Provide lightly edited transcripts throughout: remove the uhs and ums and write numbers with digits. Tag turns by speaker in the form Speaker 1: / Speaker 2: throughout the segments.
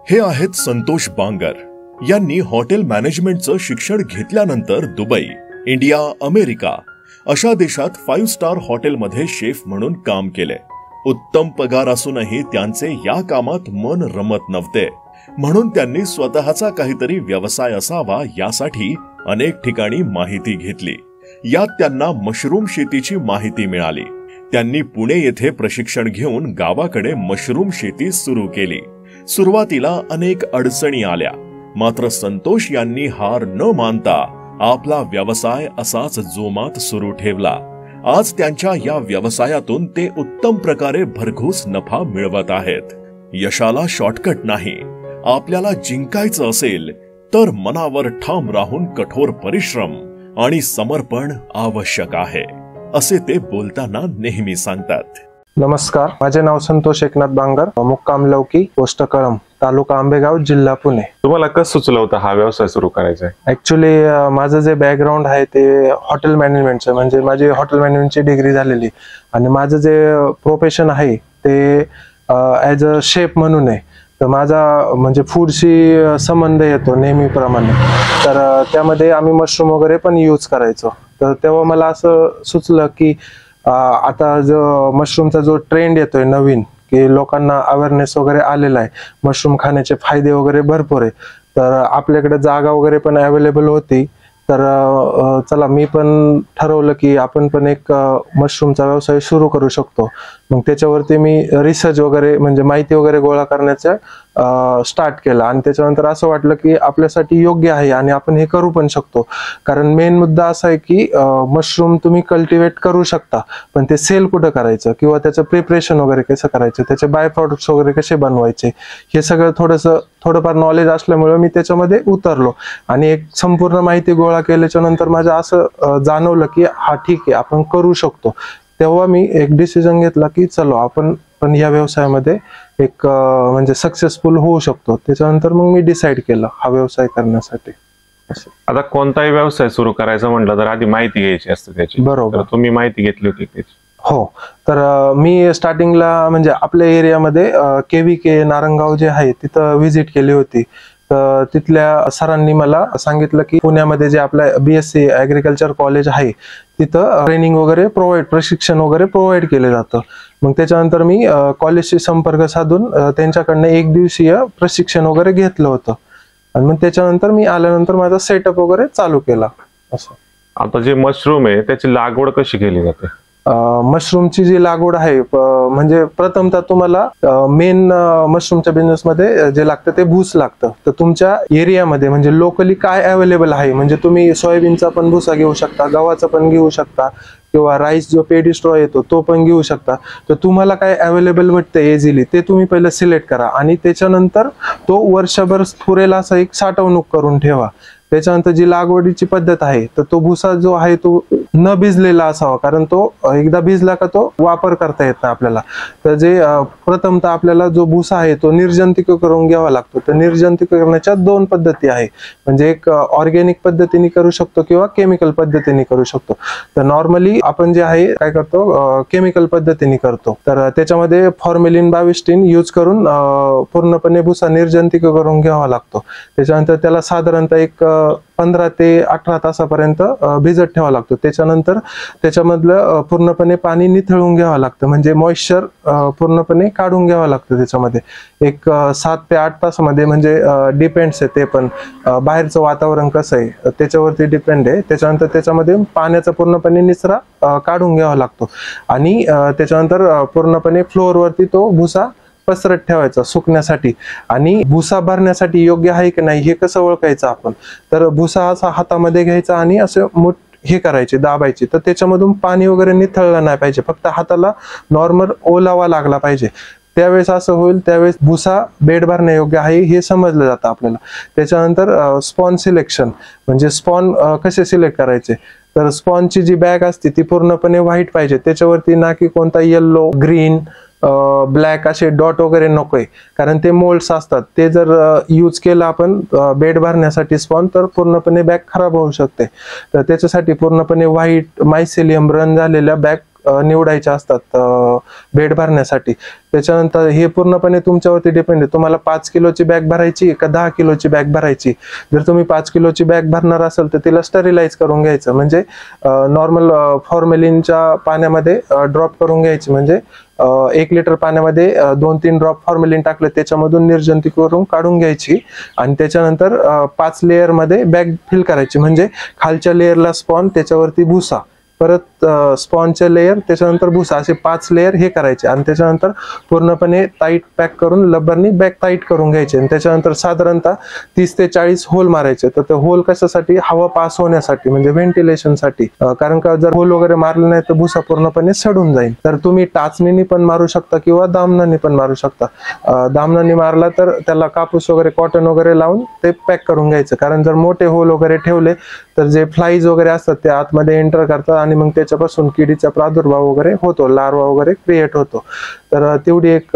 Speaker 1: हे आहेत संतोष बांगर यांनी हॉटेल मॅनेजमेंटचं शिक्षण घेतल्यानंतर दुबई, इंडिया, अमेरिका अशा देशात 5 स्टार हॉटेलमध्ये शेफ म्हणून काम केले। उत्तम पगार असूनही त्यांचे या कामात मन रमत नव्हते, म्हणून त्यांनी स्वतःचा काहीतरी व्यवसाय असावा यासाठी अनेक ठिकाणी माहिती घेतली। यात त्यांना मशरूम शेतीची माहिती मिळाली। त्यांनी पुणे येथे प्रशिक्षण घेऊन गावाकडे मशरूम शेती सुरू केली। सुरुवातीला अनेक अडचणी आल्या, मात्र संतोष यांनी हार न मानता आपला व्यवसाय असाच जोमात सुरू ठेवला। आज त्यांच्या या व्यवसायातून ते उत्तम प्रकारे भरघोस नफा मिळवत आहेत। यशाला शॉर्टकट नाही। आपल्याला जिंकायचं असेल तर मनावर ठाम राहून कठोर परिश्रम आणि समर्पण आवश्यक आहे, असे ते बोलताना नेहमी सांगतात।
Speaker 2: नमस्कार, माझे नाव संतोष एकनाथ बांगर, मुक्काम लौकी, पोस्ट कळंब, तालुका आंबेगाव, जिल्हा पुणे।
Speaker 3: तुम्हाला कसं सुचलं होतं हा व्यवसाय सुरू करायचा?
Speaker 2: ऍक्च्युली माझं जे बॅकग्राऊंड आहे ते हॉटेल मॅनेजमेंटचं, म्हणजे माझी हॉटेल मॅनेजमेंटची डिग्री झालेली आणि माझं जे प्रोफेशन आहे ते ॲज अ शेफ म्हणून आहे। तर माझा म्हणजे फूडशी संबंध येतो नेहमीप्रमाणे, तर त्यामध्ये आम्ही मशरूम वगैरे पण यूज करायचो। तर तेव्हा मला असं सुचलं की आता जो मशरूमचा जो ट्रेंड येतोय नवीन, की लोकांना अवेअरनेस वगैरे आलेला आहे, मशरूम खाण्याचे फायदे वगैरे भरपूर आहे, तर आपल्याकडे जागा वगैरे पण अवेलेबल होती। तर चला मी पण ठरवलं की आपण पण एक मशरूमचा व्यवसाय सुरू करू शकतो। मग त्याच्यावरती मी रिसर्च वगैरे म्हणजे माहिती वगैरे गोळा करण्याचा स्टार्ट केला आणि त्याच्यानंतर असं वाटलं की आपल्यासाठी योग्य आहे आणि आपण हे करू पण शकतो। कारण मेन मुद्दा असा आहे की मशरूम तुम्ही कल्टिवेट करू शकता, पण ते सेल कुठं करायचं किंवा त्याचं प्रिपरेशन वगैरे कसं करायचं, त्याचे बाय प्रोडक्ट्स वगैरे कसे बनवायचे, हे सगळं थोडंफार नॉलेज असल्यामुळे मी त्याच्यामध्ये उतरलो आणि एक संपूर्ण माहिती गोळा केल्याच्या नंतर माझं असं जाणवलं की हा ठीक आहे, आपण करू शकतो। तेव्हा मी एक डिसिजन घेतला की चलो आपण पण या व्यवसायामध्ये एक म्हणजे सक्सेसफुल होऊ शकतो। त्याच्यानंतर मग मी डिसाईड केलं हा व्यवसाय करण्यासाठी।
Speaker 3: आता कोणताही व्यवसाय सुरू करायचा म्हटलं तर आधी माहिती घ्यायची असते त्याची, बरोबर? तुम्ही माहिती घेतली होती त्याची?
Speaker 2: हो, तर मी स्टार्टिंगला म्हणजे आपल्या एरियामध्ये KVK नारंगाव जे आहे तिथं व्हिजिट केली होती। तर तिथल्या सरांनी मला सांगितलं की पुण्यामध्ये जे आपलं BSc ॲग्रिकल्चर कॉलेज आहे तिथं ट्रेनिंग वगैरे प्रशिक्षण वगैरे प्रोव्हाइड केले जातं। मग त्याच्यानंतर मी कॉलेजशी संपर्क साधून त्यांच्याकडनं 1 दिवसीय प्रशिक्षण वगैरे घेतलं होतं आणि मग त्याच्यानंतर मी आल्यानंतर माझा सेटअप वगैरे चालू केला। असं
Speaker 3: आता जे मशरूम आहे त्याची लागवड कशी केली जाते?
Speaker 2: मशरूमची जी लागवड आहे म्हणजे प्रथमतः तुम्हाला मेन मशरूमच्या बिझनेसमध्ये जे लागतं ते भूस लागतं। तर तुमच्या एरियामध्ये म्हणजे लोकली काय अवेलेबल आहे, म्हणजे तुम्ही सोयाबीनचा पण भुसा घेऊ शकता, गव्हाचा पण घेऊ शकता किंवा राईस जो पेडी स्ट्रॉ येतो तो पण घेऊ शकता। तर तुम्हाला काय अवेलेबल वाटतं इझिली ते तुम्ही पहिलं सिलेक्ट करा आणि त्याच्यानंतर तो वर्षभर पुरेल असा एक साठवणूक करून ठेवा। त्याच्यानंतर जी लागवडीची पद्धत आहे तर तो भुसा जो आहे तो न भिजलेला असावा, कारण तो एकदा भिजला का तो वापर करता येत नाही आपल्याला। तर जे प्रथमतः आपल्याला जो भुसा आहे तो निर्जंतुक करून घ्यावा लागतो। तर निर्जंतुक करण्याच्या 2 पद्धती आहे, म्हणजे एक ऑर्गॅनिक पद्धतीने करू शकतो किंवा केमिकल पद्धतीने करू शकतो। तर नॉर्मली आपण जे आहे काय करतो, केमिकल पद्धतीने करतो। तर त्याच्यामध्ये फॉर्मेलिन 22 यूज करून पूर्णपणे भुसा निर्जंतुक करून घ्यावा लागतो। त्याच्यानंतर त्याला साधारणतः एक 15 ते 18 तासापर्यंत भिजत ठेवावा लागतो। त्याच्यानंतर त्याच्यामधलं पूर्णपणे पाणी निथळून घ्यावं लागतं, म्हणजे मॉइश्चर पूर्णपणे काढून घ्यावं लागतं। त्याच्यामध्ये एक 7 ते 8 तासामध्ये, म्हणजे डिपेंड्स आहे ते पण बाहेरचं वातावरण कसं आहे त्याच्यावरती डिपेंड आहे। त्याच्यानंतर त्याच्यामध्ये पाण्याचा पूर्णपणे निचरा काढून घ्यावा लागतो आणि त्याच्यानंतर पूर्णपणे फ्लोअरवरती तो भुसा पसरत ठेवायचा सुकण्यासाठी। आणि भुसा भरण्यासाठी योग्य आहे की नाही हे कसं ओळखायचं आपण, तर भुसा असा हातामध्ये घ्यायचा आणि असं हे करायचे, दाबायचे, तर त्याच्यामधून पाणी वगैरे निथळलं नाही पाहिजे, फक्त हाताला नॉर्मल ओलावा लागला पाहिजे। त्यावेळेस असं होईल, त्यावेळेस भुसा बेड भरण्या योग्य आहे हे समजलं जातं आपल्याला। त्याच्यानंतर स्पॉन सिलेक्शन, म्हणजे स्पॉन कसे सिलेक्ट करायचे, तर स्पॉनची जी बॅग असते ती पूर्णपणे व्हाईट पाहिजे, त्याच्यावरती ना की कोणता येल्लो, ग्रीन, ब्लॅक असे डॉट वगैरे नकोय, कारण ते मोल्ड्स असतात। ते जर यूज केलं आपण बेड भरण्यासाठी स्पॉन, तर पूर्णपणे बॅग खराब होऊ शकते। तर त्याच्यासाठी पूर्णपणे व्हाईट मायसेलियम रन झालेल्या बॅग निवडायचे असतात बेड भरण्यासाठी. त्याच्यानंतर हे पूर्णपणे तुमच्यावरती डिपेंड आहे, तुम्हाला 5 किलोची बॅग भरायची का 10 किलोची बॅग भरायची. जर तुम्ही 5 किलोची बॅग भरणार असाल तर तिला स्टरिलाइज करून घ्यायचं, म्हणजे नॉर्मल फॉर्मेलिनच्या पाण्यामध्ये ड्रॉप करून घ्यायची. म्हणजे 1 लिटर पाण्यामध्ये 2-3 ड्रॉप फॉर्मेलिन टाकले, त्याच्यामधून निर्जंतुकी करून काढून घ्यायची आणि त्याच्यानंतर 5 लेअर मध्ये बॅग फिल करायची. म्हणजे खालच्या लेअरला स्पॉन, त्याच्यावरती भुसा, परत स्पॉनचे लेअर, त्याच्यानंतर भुसा, असे 5 लेअर हे करायचे आणि त्याच्यानंतर पूर्णपणे टाईट पॅक करून लब्बरनी बॅग टाईट करून घ्यायचे. आणि त्याच्यानंतर साधारणतः 30 ते 40 होल मारायचे. तर ते होल कशासाठी? हवा पास होण्यासाठी, म्हणजे व्हेंटिलेशन साठी. कारण का जर होल वगैरे मारले नाही तर भुसा पूर्णपणे सडून जाईल. तर तुम्ही टाचणीने पण मारू शकता किंवा दामनाने पण मारू शकता. दामनाने मारला तर त्याला कापूस वगैरे, कॉटन वगैरे लावून ते पॅक करून घ्यायचं. कारण जर मोठे होल वगैरे ठेवले तर जे फ्लाईज वगैरे असतात ते आतमध्ये एंटर करतात आणि मग त्याच्यापासून किडीचा प्रादुर्भाव वगैरे होतो, लार्वा वगैरे क्रिएट होतो. तर तेवढी एक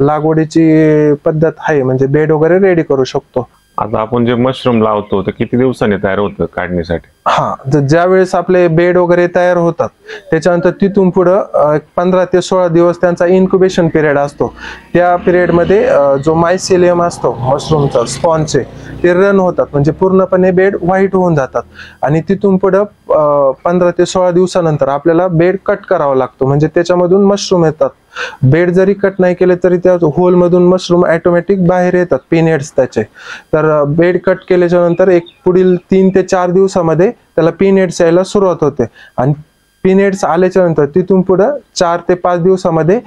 Speaker 2: लागवडीची पद्धत आहे, म्हणजे बेड वगैरे रेडी करू शकतो.
Speaker 3: आता आपण जे मशरूम लावतो ते किती दिवसांनी तयार होतं काढणीसाठी?
Speaker 2: तर ज्या वेळेस आपले बेड वगैरे तयार होतात त्याच्यानंतर तिथून पुढं 15 ते 16 दिवस त्यांचा इन्क्युबेशन पिरियड असतो. त्या पिरियडमध्ये जो मायसेलियम असतो मशरूमचा, स्पॉनचे, ते रन होतात, म्हणजे पूर्णपणे बेड व्हाईट होऊन जातात. आणि तिथून पुढं 15 ते 16 दिवसानंतर आपल्याला बेड कट करावा लागतो, म्हणजे त्याच्यामधून मशरूम येतात. बेड जरी कट नाही केले तरी त्या होल मधून मशरूम ऑटोमॅटिक बाहेर येतात, पिनहेड्स त्याचे. तर बेड कट केल्याच्या नंतर एक पुढील 3 ते 4 दिवसामध्ये त्याला पिनहेड्स यायला सुरुवात होते आणि पिनहेड्स आल्याच्या नंतर तिथून पुढे 4 ते 5 दिवसामध्ये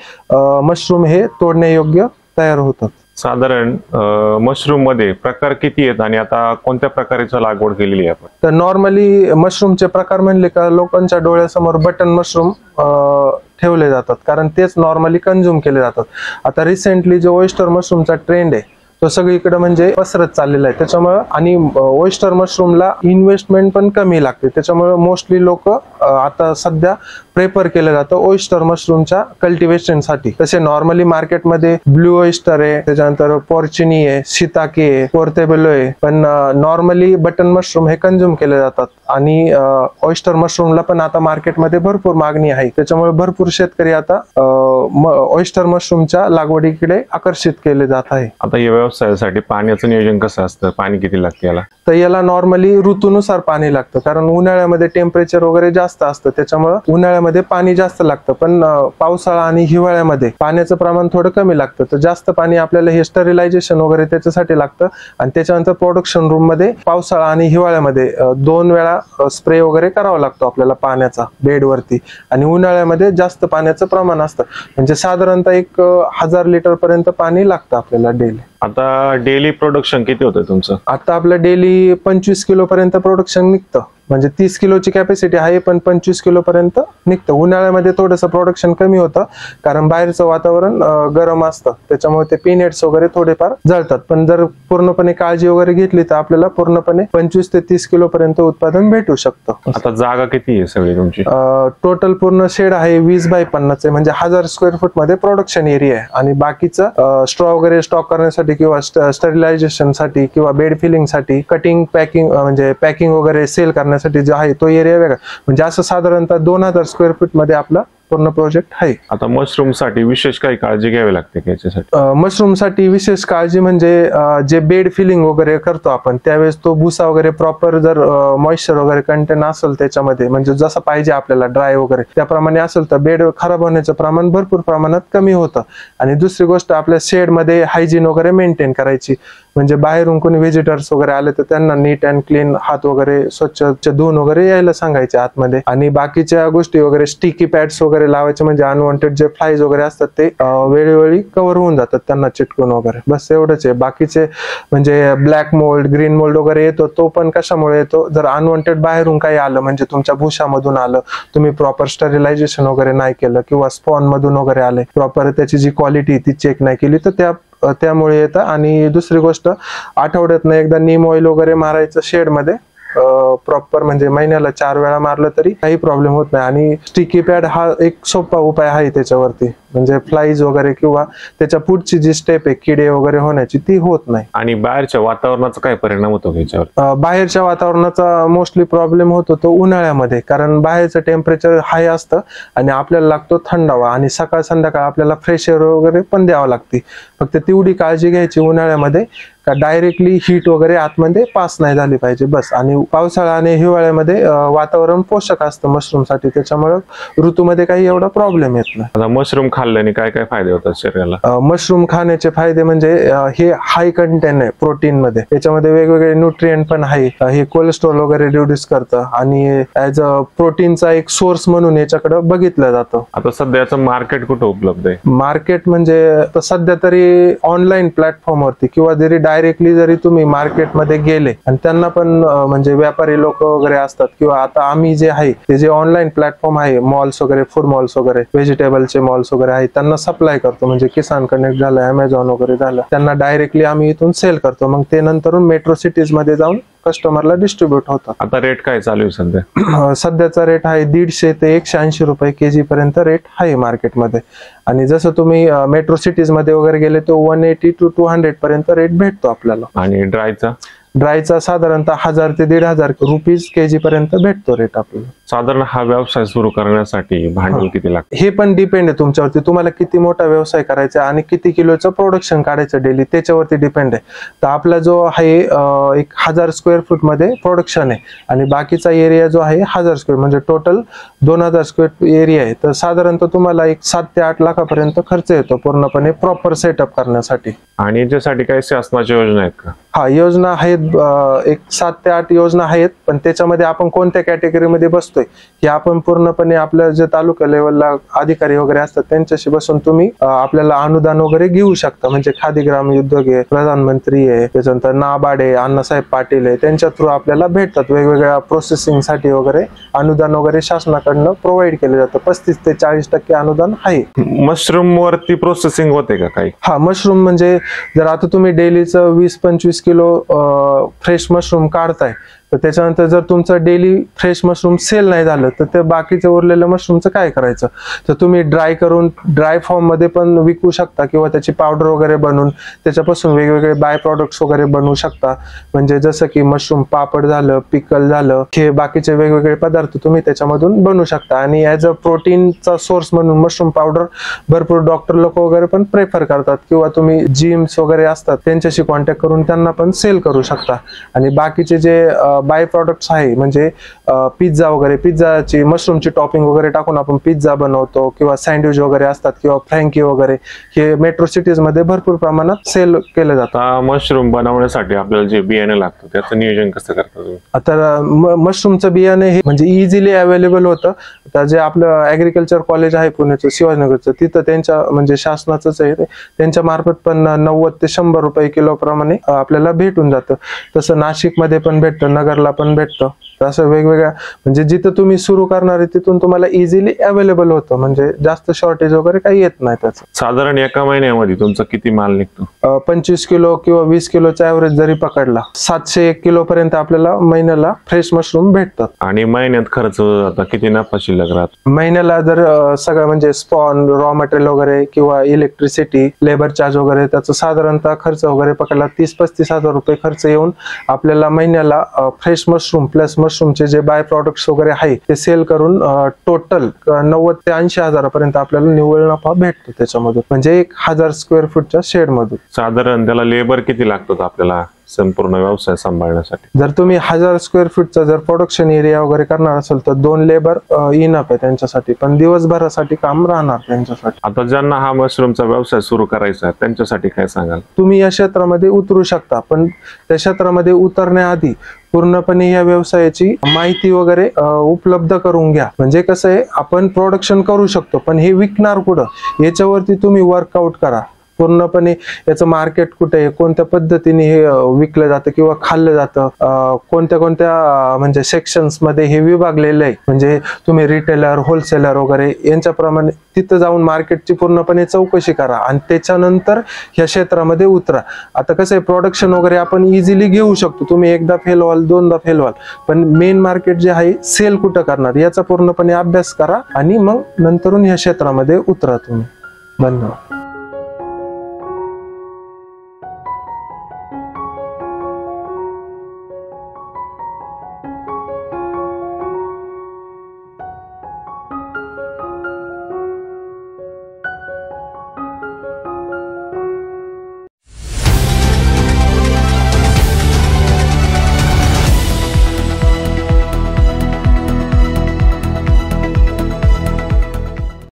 Speaker 2: मशरूम हे तोडण्यायोग्य तयार होतात.
Speaker 3: साधारण मशरूम मध्ये प्रकार किती आहेत आणि आता कोणत्या प्रकारची लागवड केलेली आहे आपण?
Speaker 2: तर नॉर्मली मशरूमचे प्रकार म्हणले का लोकांच्या डोळ्यासमोर बटन मशरूम ठेवले जातात, कारण तेच नॉर्मली कंझ्युम केले जातात. आता रिसेंटली जो ओयस्टर मशरूमचा ट्रेंड आहे तो सगळीकडे म्हणजे पसरत चाललेला आहे. त्याच्यामुळे आणि ओयस्टर मशरूमला इन्व्हेस्टमेंट पण कमी लागते, त्याच्यामुळे मोस्टली लोक आता सध्या प्रेफर केलं जातं ओयस्टर मशरूमच्या कल्टिवेशनसाठी. तसे नॉर्मली मार्केटमध्ये ब्लू ओयस्टर आहे, त्याच्यानंतर पॉर्चिनी आहे, शिताके आहे, पोर्टेबेलो आहे, पण नॉर्मली बटन मशरूम हे कंझ्युम केले जातात. आणि ओयस्टर मशरूमला पण आता मार्केटमध्ये भरपूर मागणी आहे, त्याच्यामुळे भरपूर शेतकरी आता ओयस्टर मशरूमच्या लागवडीकडे आकर्षित केले जात आहे.
Speaker 3: आता या व्यवसायासाठी पाण्याचं नियोजन कसं असतं? पाणी किती लागतं याला?
Speaker 2: तर याला नॉर्मली ऋतूनुसार पाणी लागतं, कारण उन्हाळ्यामध्ये टेम्परेचर वगैरे जास्त असतं, त्याच्यामुळे उन्हाळ्यामध्ये पाणी जास्त लागतं. पण पावसाळा आणि हिवाळ्यामध्ये पाण्याचं प्रमाण थोडं कमी लागतं. तर जास्त पाणी आपल्याला हे स्टरिलायझेशन वगैरे त्याच्यासाठी लागतं. आणि त्याच्यानंतर प्रोडक्शन रूम मध्ये पावसाळा आणि हिवाळ्यामध्ये 2 वेळा स्प्रे वगैरे करावा लागतो आपल्याला पाण्याचा बेडवरती. आणि उन्हाळ्यामध्ये जास्त पाण्याचं प्रमाण असतं, म्हणजे साधारणतः 1000 लिटर पर्यंत पाणी लागतं आपल्याला डेली.
Speaker 3: आता डेली प्रोडक्शन किती होतं तुमचं?
Speaker 2: आता आपलं डेली 25 किलो पर्यंत प्रोडक्शन निघतं, म्हणजे 30 किलोची कॅपॅसिटी आहे पण 25 किलो पर्यंत निघतं. उन्हाळ्यामध्ये थोडंसं प्रोडक्शन कमी होतं, कारण बाहेरचं वातावरण गरम असतं, त्याच्यामुळे ते पिनहेड्स वगैरे थोडेफार जळतात. पण जर पूर्णपणे काळजी वगैरे घेतली तर आपल्याला पूर्णपणे 25 ते 30 किलो पर्यंत उत्पादन भेटू शकतं.
Speaker 3: आता जागा किती आहे सगळी तुमची?
Speaker 2: टोटल पूर्ण शेड आहे 20 बाय 50 आहे, म्हणजे 1000 स्क्वेअर फूट मध्ये प्रोडक्शन एरिया आहे. आणि बाकीचं स्ट्रॉ वगैरे स्टॉक करण्यासाठी किंवा स्टरिलायझेशन साठी किंवा बेड फिलिंग साठी, कटिंग, पॅकिंग, म्हणजे पॅकिंग वगैरे सेल करण्यासाठी जो आहे तो एरिया वेगळा. म्हणजे असं साधारणतः 2000 स्क्वेअर फूट मध्ये आपला पूर्ण प्रोजेक्ट आहे.
Speaker 3: आता मशरूम साठी विशेष काही काळजी घ्यावी लागते याच्यासाठी?
Speaker 2: मशरूम साठी विशेष काळजी म्हणजे जे बेड फिलिंग वगैरे करतो आपण त्यावेळेस तो भुसा वगैरे प्रॉपर जर मॉइश्चर वगैरे कंटेन असेल त्याच्यामध्ये, म्हणजे जसं पाहिजे आपल्याला ड्राय वगैरे त्याप्रमाणे असेल तर बेड खराब होण्याचं प्रमाण भरपूर प्रमाणात कमी होतं. आणि दुसरी गोष्ट आपल्या शेड मध्ये हायजीन वगैरे मेंटेन करायची, म्हणजे बाहेरून कोणी व्हिजिटर्स वगैरे आले तर त्यांना नीट अँड क्लीन हात वगैरे स्वच्छ धुवून वगैरे यायला सांगायचे आतमध्ये. आणि बाकीच्या गोष्टी वगैरे स्टिकी पॅड्स वगैरे लावायचे, म्हणजे अनवॉन्टेड जे फ्लाईज वगैरे असतात ते वेळोवेळी कव्हर होऊन जातात त्यांना चिटकून वगैरे. बस एवढंच आहे. बाकीचे म्हणजे ब्लॅक मोल्ड, ग्रीन मोल्ड वगैरे येतो, तो पण कशामुळे येतो? जर अनवॉन्टेड बाहेरून काही आलं, म्हणजे तुमच्या भुशामधून आलं, तुम्ही प्रॉपर स्टरिलायझेशन वगैरे नाही केलं किंवा स्पॉन मधून वगैरे आले, प्रॉपर त्याची जी क्वालिटी ती चेक नाही केली तर त्यामुळे येतं. आणि दुसरी गोष्ट आठवड्यातनं एकदा नीम ऑइल वगैरे मारायचं शेड मध्ये, प्रॉपर म्हणजे महिन्याला 4 वेळा मारलं तरी काही प्रॉब्लेम होत नाही. आणि स्टिकी पॅड हा एक सोपा उपाय आहे त्याच्यावरती, म्हणजे फ्लाईज वगैरे किंवा त्याच्या पुढची जी स्टेप आहे किडे वगैरे होण्याची ती होत नाही.
Speaker 3: आणि बाहेरच्या वातावरणाचा काय परिणाम होतो याच्यावर?
Speaker 2: बाहेरच्या वातावरणाचा मोस्टली प्रॉब्लेम होतो तो उन्हाळ्यामध्ये, कारण बाहेरचं टेम्परेचर हाय असतं आणि आपल्याला लागतो थंडावा, आणि सकाळ संध्याकाळ आपल्याला फ्रेश एअर वगैरे पण द्यावं लागते. फक्त तेवढी काळजी घ्यायची उन्हाळ्यामध्ये का डायरेक्टली हीट वगैरे आतमध्ये पास नाही झाली पाहिजे बस. आणि पावसाळा आणि हिवाळ्यामध्ये वातावरण पोषक असतं मशरूम साठी, त्याच्यामुळे ऋतूमध्ये काही एवढा प्रॉब्लेम येत नाही.
Speaker 3: आता मशरूम खाल्ल्याने काय काय फायदे होतात शरीराला?
Speaker 2: मशरूम खाण्याचे फायदे म्हणजे हे हाय कंटेंट आहे प्रोटीन मध्ये, त्याच्यामध्ये वेगवेगळे न्यूट्रिएंट पण आहे. हे कोलेस्ट्रॉल वगैरे रिड्यूस करतं आणि ऍज अ प्रोटीनचा एक सोर्स म्हणून याच्याकडे बघितलं जातं.
Speaker 3: आता सध्याचं मार्केट कुठं उपलब्ध आहे?
Speaker 2: मार्केट म्हणजे सध्या तरी ऑनलाईन प्लॅटफॉर्मवरती किंवा जरी डायरेक्टली जरी तुम्ही मार्केटमध्ये गेले आणि त्यांना पण म्हणजे व्यापारी लोक वगैरे असतात, किंवा आता आम्ही जे आहे ते जे ऑनलाईन प्लॅटफॉर्म आहे मॉल्स वगैरे, फूड मॉल्स वगैरे, व्हेजिटेबलचे मॉल्स वगैरे आहेत, त्यांना सप्लाय करतो. म्हणजे किसान कनेक्ट झालं, अमेझॉन वगैरे झालं, त्यांना डायरेक्टली आम्ही इथून सेल करतो. मग ते नंतर मेट्रो सिटीज मध्ये जाऊन कस्टमरला डिस्ट्रीब्युट होतात.
Speaker 3: आता रेट काय चालू आहे सध्या?
Speaker 2: सध्याचा रेट आहे 150 ते 180 रुपये केजी पर्यंत रेट आहे मार्केटमध्ये. आणि जसं तुम्ही मेट्रो सिटीज मध्ये वगैरे गेले तो 180 to 200 पर्यंत रेट भेटतो आपल्याला.
Speaker 3: आणि ड्रायचा
Speaker 2: साधारणतः 1000 ते 1500 रुपीज केजी पर्यंत भेटतो रेट आपल्याला.
Speaker 3: साधारण हा व्यवसाय सुरू करण्यासाठी भांडवल किती लागतं?
Speaker 2: हे पण डिपेंड आहे तुमच्यावरती, तुम्हाला किती मोठा व्यवसाय करायचा आणि किती किलोचं प्रोडक्शन काढायचं डेली, त्याच्यावरती डिपेंड आहे. तर आपला जो आहे 1000 स्क्वेअर फूट मध्ये प्रोडक्शन आहे आणि बाकीचा एरिया जो आहे 1000 स्क्वेअर, म्हणजे टोटल 2000 स्क्वेअर एरिया आहे. तर साधारणतः तुम्हाला एक 7 ते 8 लाखापर्यंत खर्च येतो पूर्णपणे प्रॉपर सेटअप करण्यासाठी.
Speaker 3: आणि याच्यासाठी काही शासनाच्या योजना आहेत का?
Speaker 2: हा, योजना आहेत, एक 7 ते 8 योजना आहेत. पण त्याच्यामध्ये आपण कोणत्या कॅटेगरीमध्ये बसतोय हे आपण पूर्णपणे आपल्या जे तालुका लेवलला अधिकारी वगैरे असतात त्यांच्याशी बसून तुम्ही आपल्याला अनुदान वगैरे घेऊ शकता. म्हणजे खादी ग्राम उद्योग आहे, प्रधानमंत्री आहे, त्याच्यानंतर नाबार्ड आहे, अण्णासाहेब पाटील आहे, त्यांच्या थ्रू आपल्याला भेटतात. वेगवेगळ्या प्रोसेसिंग साठी वगैरे अनुदान वगैरे शासनाकडनं प्रोव्हाइड केलं जातं. 35 ते 40% अनुदान आहे.
Speaker 3: मशरूम वरती प्रोसेसिंग होते का काही?
Speaker 2: हा, मशरूम म्हणजे जर आता तुम्ही डेलीचं 20-25 किलो फ्रेश मशरूम काढताय, तर त्याच्यानंतर जर तुमचं डेली फ्रेश मशरूम सेल नाही झालं तर ते बाकीचं उरलेलं मशरूमचं काय करायचं? तर तुम्ही ड्राय करून ड्राय फॉर्म मध्ये पण विकू शकता किंवा त्याची पावडर वगैरे बनवून त्याच्यापासून वेगवेगळे बाय प्रोडक्ट्स वगैरे बनवू शकता. म्हणजे जसं की मशरूम पापड झालं, पिकल झालं, हे बाकीचे वेगवेगळे पदार्थ तुम्ही त्याच्यामधून बनवू शकता. आणि ऍज अ प्रोटीनचा सोर्स म्हणून मशरूम पावडर भरपूर डॉक्टर लोक वगैरे पण प्रेफर करतात, किंवा तुम्ही जिम्स वगैरे असतात त्यांच्याशी कॉन्टॅक्ट करून त्यांना पण सेल करू शकता. आणि बाकीचे जे बाय प्रोडक्ट्स आहे म्हणजे पिझ्झा वगैरे, पिझ्झाची मशरूमची टॉपिंग वगैरे टाकून आपण पिझ्झा बनवतो, किंवा सँडविच वगैरे असतात, किंवा फ्रँकी वगैरे, हे मेट्रो सिटीज मध्ये भरपूर प्रमाणात सेल केलं जातं.
Speaker 3: मशरूम बनवण्यासाठी आपल्याला जे बियाणे लागतं त्याचं नियोजन कसं करता तुम्ही?
Speaker 2: आता मशरूमचं बियाणे हे म्हणजे इझिली अवेलेबल होतं. तर जे आपलं ऍग्रिकल्चर कॉलेज आहे पुण्याचं, शिवाजीनगरचं, तिथं त्यांच्या म्हणजे शासनाचंच आहे, त्यांच्या मार्फत पण 90 ते 100 रुपये किलो प्रमाणे आपल्याला भेटून जातं. तसं नाशिकमध्ये पण भेटतं, नगरला पण भेटतं. असं वेगवेगळ्या म्हणजे जिथं तुम्ही सुरू करणार आहे तिथून तुम्हाला इझिली अवेलेबल होतं, म्हणजे जास्त शॉर्टेज वगैरे काही येत नाही त्याचं.
Speaker 3: साधारण एका महिन्यामध्ये तुमचा किती माल निघतो?
Speaker 2: 25 किलो किंवा 20 किलोचा ऍव्हरेज जरी पकडला, 701 किलो पर्यंत आपल्याला महिन्याला फ्रेश मशरूम भेटतात.
Speaker 3: आणि महिन्यात खर्च आता किती नफा शिल्लक राहतो?
Speaker 2: महिन्याला जर सगळं म्हणजे स्पॉन, रॉ मटेरियल वगैरे किंवा इलेक्ट्रिसिटी, लेबर चार्ज वगैरे, त्याचा साधारणतः खर्च वगैरे पकडला 30-35 हजार रुपये खर्च येऊन आपल्याला महिन्याला फ्रेश मशरूम प्लस मशरूमचे जे बाय प्रोडक्ट्स वगैरे आहे ते सेल करून टोटल 90 ते 80 हजारापर्यंत आपल्याला निव्वळ नफा भेटतो त्याच्यामधून, म्हणजे 1000 स्क्वेअर फूटच्या शेड मधून.
Speaker 3: साधारण त्याला लेबर किती लागतो आपल्याला संपूर्ण व्यवसाय सांभाळण्यासाठी?
Speaker 2: जर तुम्ही 1000 स्क्वेअर फूटचा जर प्रोडक्शन एरिया वगैरे करणार असेल तर 2 लेबर इनफ आहे त्यांच्यासाठी, पण दिवसभरासाठी काम राहणार त्यांच्यासाठी.
Speaker 3: आता ज्यांना हा मशरूमचा व्यवसाय सुरू करायचा आहे त्यांच्यासाठी काय सांगाल?
Speaker 2: तुम्ही या क्षेत्रामध्ये उतरू शकता, पण त्या क्षेत्रामध्ये उतरण्याआधी पूर्णपणे या व्यवसायाची माहिती वगैरे उपलब्ध करून घ्या. म्हणजे कसं आहे, आपण प्रोडक्शन करू शकतो पण हे विकणार कुठं याच्यावरती तुम्ही वर्कआउट करा. पूर्णपणे याचं मार्केट कुठे आहे, कोणत्या पद्धतीने हे विकलं जातं किंवा खाल्लं जातं, कोणत्या कोणत्या म्हणजे सेक्शन्स मध्ये हे विभागलेलं आहे, म्हणजे तुम्ही रिटेलर, होलसेलर वगैरे यांच्याप्रमाणे तिथं जाऊन मार्केटची पूर्णपणे चौकशी करा आणि त्याच्यानंतर ह्या क्षेत्रामध्ये उतरा. आता कसं आहे, प्रोडक्शन वगैरे आपण इझिली घेऊ शकतो, तुम्ही एकदा फेल व्हाल, दोनदा फेल व्हाल, पण मेन मार्केट जे आहे सेल कुठं करणार याचा पूर्णपणे अभ्यास करा आणि मग नंतरून ह्या क्षेत्रामध्ये उतरा तुम्ही. धन्यवाद.